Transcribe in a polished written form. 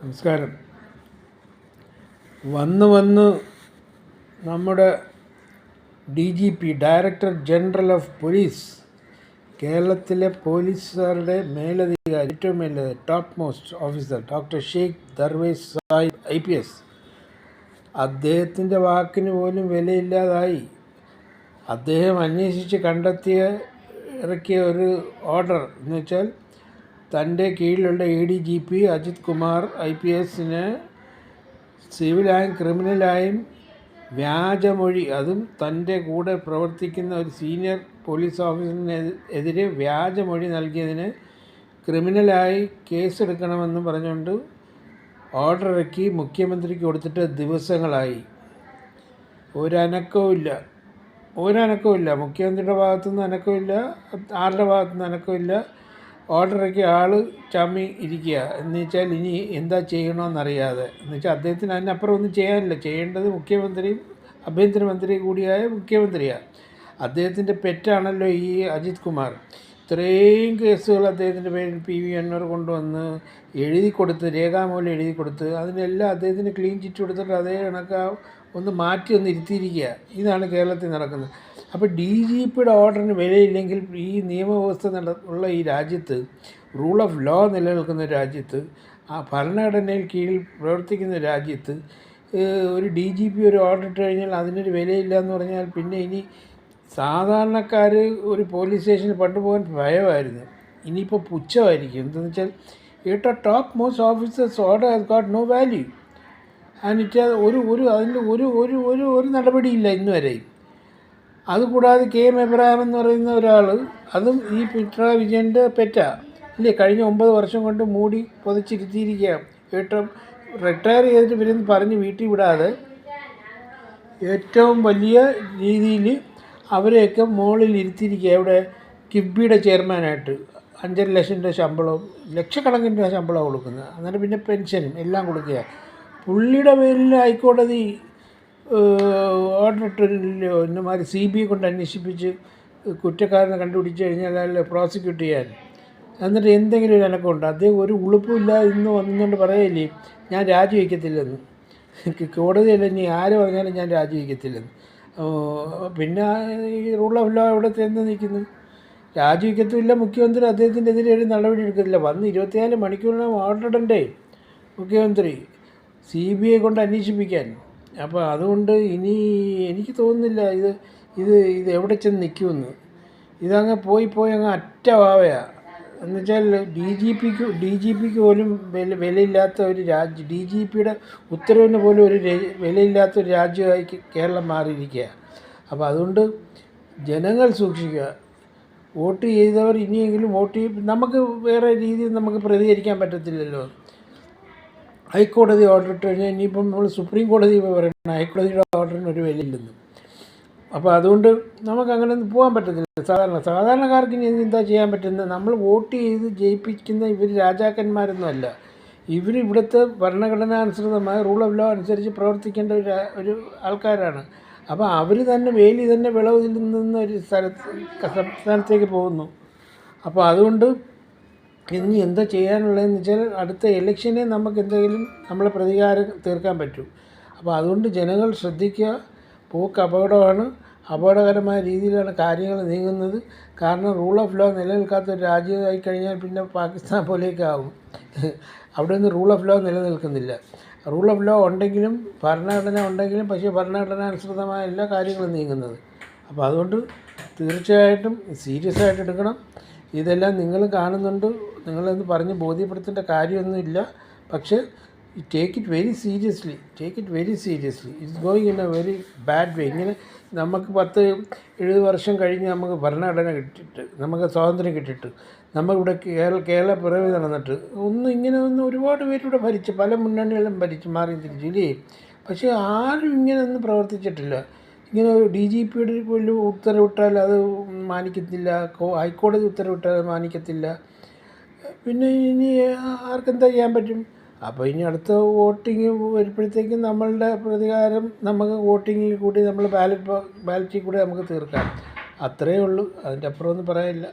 നമസ്കാരം. വന്ന് നമ്മുടെ DGP director general of police, കേരളത്തിലെ പോലീസുകാരുടെ മേലധികാരി, ഏറ്റവും മേലധികാരി, top most officer doctor Shaikh Darvesh Saheb IPS, അദ്ദേഹത്തിൻ്റെ വാക്കിന് പോലും വിലയില്ലാതായി. അദ്ദേഹം അന്വേഷിച്ച് ഇറക്കിയ ഒരു ഓർഡർ എന്ന് വെച്ചാൽ തൻ്റെ കീഴിലുള്ള ADGP അജിത് കുമാർ IPSന് സിവിലായും ക്രിമിനലായും വ്യാജമൊഴി, അതും തൻ്റെ കൂടെ പ്രവർത്തിക്കുന്ന ഒരു സീനിയർ പോലീസ് ഓഫീസറിനെതിരെ വ്യാജമൊഴി നൽകിയതിന് ക്രിമിനലായി കേസെടുക്കണമെന്ന് പറഞ്ഞുകൊണ്ട് ഓർഡർ ഇറക്കി മുഖ്യമന്ത്രിക്ക് കൊടുത്തിട്ട് ദിവസങ്ങളായി. ഒരനക്കവുമില്ല. മുഖ്യമന്ത്രിയുടെ ഭാഗത്തുനിന്ന് അനക്കമില്ല, ആരുടെ ഭാഗത്തുനിന്ന് അനക്കമില്ല. ഓർഡർ ഇറക്കിയ ആൾ ചമ്മി ഇരിക്കുക. എന്ന് വെച്ചാൽ ഇനി എന്താ ചെയ്യണമെന്നറിയാതെ. എന്ന് വെച്ചാൽ അദ്ദേഹത്തിന് അതിനപ്പുറം ഒന്നും ചെയ്യാനില്ല. ചെയ്യേണ്ടത് മുഖ്യമന്ത്രിയും ആഭ്യന്തരമന്ത്രി കൂടിയായ മുഖ്യമന്ത്രിയാണ്. അദ്ദേഹത്തിൻ്റെ പെറ്റാണല്ലോ ഈ അജിത് കുമാർ. ഇത്രയും കേസുകൾ അദ്ദേഹത്തിൻ്റെ പേരിൽ PV അൻവർ കൊണ്ടുവന്ന് രേഖാമൂലം എഴുതി കൊടുത്ത് അതിനെല്ലാം അദ്ദേഹത്തിന് ക്ലീൻ ചിറ്റ് കൊടുത്തിട്ട് അതേ കണക്ക് ഒന്ന് മാറ്റി ഇരുത്തിയിരിക്കുക. ഇതാണ് കേരളത്തിൽ നടക്കുന്നത്. അപ്പോൾ DGPയുടെ ഓർഡറിന് വിലയില്ലെങ്കിൽ ഈ നിയമവ്യവസ്ഥ ഉള്ള ഈ രാജ്യത്ത്, റൂൾ ഓഫ് ലോ നിലനിൽക്കുന്ന രാജ്യത്ത്, ആ ഭരണഘടനയിൽ കീഴിൽ പ്രവർത്തിക്കുന്ന രാജ്യത്ത് ഒരു DGP ഒരു ഓർഡർ ഇട്ട് കഴിഞ്ഞാൽ അതിനൊരു വിലയില്ല എന്ന് പറഞ്ഞാൽ പിന്നെ ഇനി സാധാരണക്കാർ ഒരു പോലീസ് സ്റ്റേഷനിൽ പണ്ടുപോകാൻ ഭയമായിരുന്നു. ഇനിയിപ്പോൾ പുച്ഛമായിരിക്കും. എന്തെന്ന് വെച്ചാൽ top most officers order has got no value and അതിൻ്റെ ഒരു നടപടിയില്ല ഇന്ന് വരെയും. അതുകൂടാതെ KM എബ്രഹാം എന്ന് പറയുന്ന ഒരാൾ, അതും ഈ പിണറായി വിജയൻ്റെ ഇല്ലേ, കഴിഞ്ഞ 9 വർഷം കൊണ്ട് മൂടി പൊതിച്ചിരുത്തിയിരിക്കുക. റിട്ടയർ ചെയ്തിട്ട് വരുന്ന പറഞ്ഞ് വീട്ടിൽ വിടാതെ ഏറ്റവും വലിയ രീതിയിൽ അവരെയൊക്കെ മുകളിൽ ഇരുത്തിയിരിക്കുക. ഇവിടെ കിഫ്ബിയുടെ ചെയർമാനായിട്ട് 5.5 ലക്ഷം രൂപ ശമ്പളവും ലക്ഷക്കണക്കിന് രൂപ ശമ്പളം കൊടുക്കുന്നത്. എന്നിട്ട് പിന്നെ പെൻഷനും എല്ലാം കൊടുക്കുക. പുള്ളിയുടെ പേരിൽ ഹൈക്കോടതി ഓർഡർ ഇട്ടില്ലല്ലോ ഇന്നമാതിരി CBI കൊണ്ട് അന്വേഷിപ്പിച്ച് കുറ്റക്കാരനെ കണ്ടുപിടിച്ച് കഴിഞ്ഞാൽ അയാളെ പ്രോസിക്യൂട്ട് ചെയ്യാൻ. എന്നിട്ട് എന്തെങ്കിലും ഒരു അനക്കമുണ്ട്. അദ്ദേഹം ഒരു ഉളുപ്പുമില്ല ഇന്ന് വന്നുകൊണ്ട് പറയില്ലേ ഞാൻ രാജിവെക്കത്തില്ലെന്ന്. കോടതിയല്ല, ഇനി ആര് പറഞ്ഞാലും ഞാൻ രാജിവെക്കത്തില്ലെന്ന്. പിന്നെ ഈ റൂൾ ഓഫ് ലോ എവിടെ ചെന്ന് നിൽക്കുന്നു? രാജിവെക്കത്തുമില്ല മുഖ്യമന്ത്രി. അദ്ദേഹത്തിൻ്റെ എതിരെ ഒരു നടപടി എടുക്കത്തില്ല. 24 മണിക്കൂറിനകം ഓർഡർ ഇടണ്ടേ മുഖ്യമന്ത്രി CBI കൊണ്ട് അന്വേഷിപ്പിക്കാൻ. അപ്പോൾ അതുകൊണ്ട് ഇനി എനിക്ക് തോന്നുന്നില്ല ഇത് എവിടെ ചെന്ന് നിൽക്കുമെന്ന്. ഇതങ്ങ് പോയി അങ്ങ് അറ്റവാവയാണ്. എന്നുവെച്ചാൽ DGPക്ക് പോലും വിലയില്ലാത്ത ഒരു രാജ്യം, DGPയുടെ ഉത്തരവിന് പോലും ഒരു വിലയില്ലാത്ത ഒരു രാജ്യമായി കേരളം മാറിയിരിക്കുക. അപ്പോൾ അതുകൊണ്ട് ജനങ്ങൾ സൂക്ഷിക്കുക. വോട്ട് ചെയ്തവർ ഇനിയെങ്കിലും വോട്ട് ചെയ്യും. നമുക്ക് വേറെ രീതിയിൽ നമുക്ക് പ്രതികരിക്കാൻ പറ്റത്തില്ലല്ലോ. ഹൈക്കോടതി ഓർഡർ ഇട്ട് കഴിഞ്ഞാൽ ഇനിയിപ്പം നമ്മൾ സുപ്രീം കോടതി പറയണം ഹൈക്കോടതിയുടെ ഓർഡറിന് ഒരു വിലയില്ലെന്ന്. അപ്പോൾ അതുകൊണ്ട് നമുക്ക് അങ്ങനെ ഒന്നും പോകാൻ പറ്റത്തില്ല. സാധാരണക്കാർക്ക് ഇനി എന്താ ചെയ്യാൻ പറ്റുന്നത്? നമ്മൾ വോട്ട് ചെയ്ത് ജയിപ്പിക്കുന്ന ഇവർ രാജാക്കന്മാരൊന്നും അല്ല. ഇവിടുത്തെ ഭരണഘടനാനുസൃതമായ റൂൾ ഓഫ് ലോ അനുസരിച്ച് പ്രവർത്തിക്കേണ്ട ഒരു ആൾക്കാരാണ്. അപ്പോൾ അവർ തന്നെ വിളവിൽ നിന്ന് ഒരു സംസ്ഥാനത്തേക്ക് പോകുന്നു. അപ്പോൾ അതുകൊണ്ട് ഇനി എന്താ ചെയ്യാനുള്ളതെന്ന് വെച്ചാൽ അടുത്ത ഇലക്ഷനെ നമുക്ക് എന്തെങ്കിലും നമ്മളെ പ്രതികാരം തീർക്കാൻ പറ്റൂ. അപ്പോൾ അതുകൊണ്ട് ജനങ്ങൾ ശ്രദ്ധിക്കുക. പോക്ക് അപകടകരമായ രീതിയിലാണ് കാര്യങ്ങൾ നീങ്ങുന്നത്. കാരണം റൂൾ ഓഫ് ലോ നിലനിൽക്കാത്ത ഒരു രാജ്യമായി കഴിഞ്ഞാൽ പിന്നെ പാകിസ്ഥാൻ പോലെയൊക്കെ ആകും. അവിടെ നിന്ന് റൂൾ ഓഫ് ലോ നിലനിൽക്കുന്നില്ല. റൂൾ ഓഫ് ലോ ഉണ്ടെങ്കിലും ഭരണഘടന ഉണ്ടെങ്കിലും പക്ഷേ ഭരണഘടനാനുസൃതമായ എല്ലാ കാര്യങ്ങളും നീങ്ങുന്നത്. അപ്പോൾ അതുകൊണ്ട് തീർച്ചയായിട്ടും സീരിയസ് ആയിട്ട് എടുക്കണം. ഇതെല്ലാം നിങ്ങൾ കാണുന്നുണ്ട്. നിങ്ങളെന്ന് പറഞ്ഞ് ബോധ്യപ്പെടുത്തേണ്ട കാര്യമൊന്നുമില്ല. പക്ഷേ take it very seriously. It's going in A very bad വേ. ഇങ്ങനെ നമുക്ക് 10-70 വർഷം കഴിഞ്ഞ് നമുക്ക് ഭരണഘടന കിട്ടിയിട്ട്, നമുക്ക് സ്വാതന്ത്ര്യം കിട്ടിയിട്ട്, നമുക്കിവിടെ കേരള പിറവി നടന്നിട്ട് ഇങ്ങനെ ഒരുപാട് പേരിവിടെ ഭരിച്ച്, പല മുന്നണികളും ഭരിച്ച് മാറി തിരിച്ചു ഇല്ലേ. പക്ഷേ ആരും ഇങ്ങനെ ഒന്നും പ്രവർത്തിച്ചിട്ടില്ല. ഇങ്ങനെ ഒരു DGPയുടെ പോലും ഉത്തരവിട്ടാൽ അത് മാനിക്കത്തില്ല, ഹൈക്കോടതി ഉത്തരവിട്ടാൽ മാനിക്കത്തില്ല. പിന്നെ ഇനി ആർക്കെന്താ ചെയ്യാൻ പറ്റും? അപ്പോൾ ഇനി അടുത്ത വോട്ടിങ് വരുമ്പോഴത്തേക്കും നമ്മളുടെ പ്രതികാരം നമുക്ക് വോട്ടിങ്ങിൽ കൂടി നമ്മൾ ബാലറ്റിൽ കൂടി നമുക്ക് തീർക്കാം. അത്രയേ ഉള്ളൂ. അതിൻ്റെ അപ്പുറമൊന്നും പറയാനില്ല.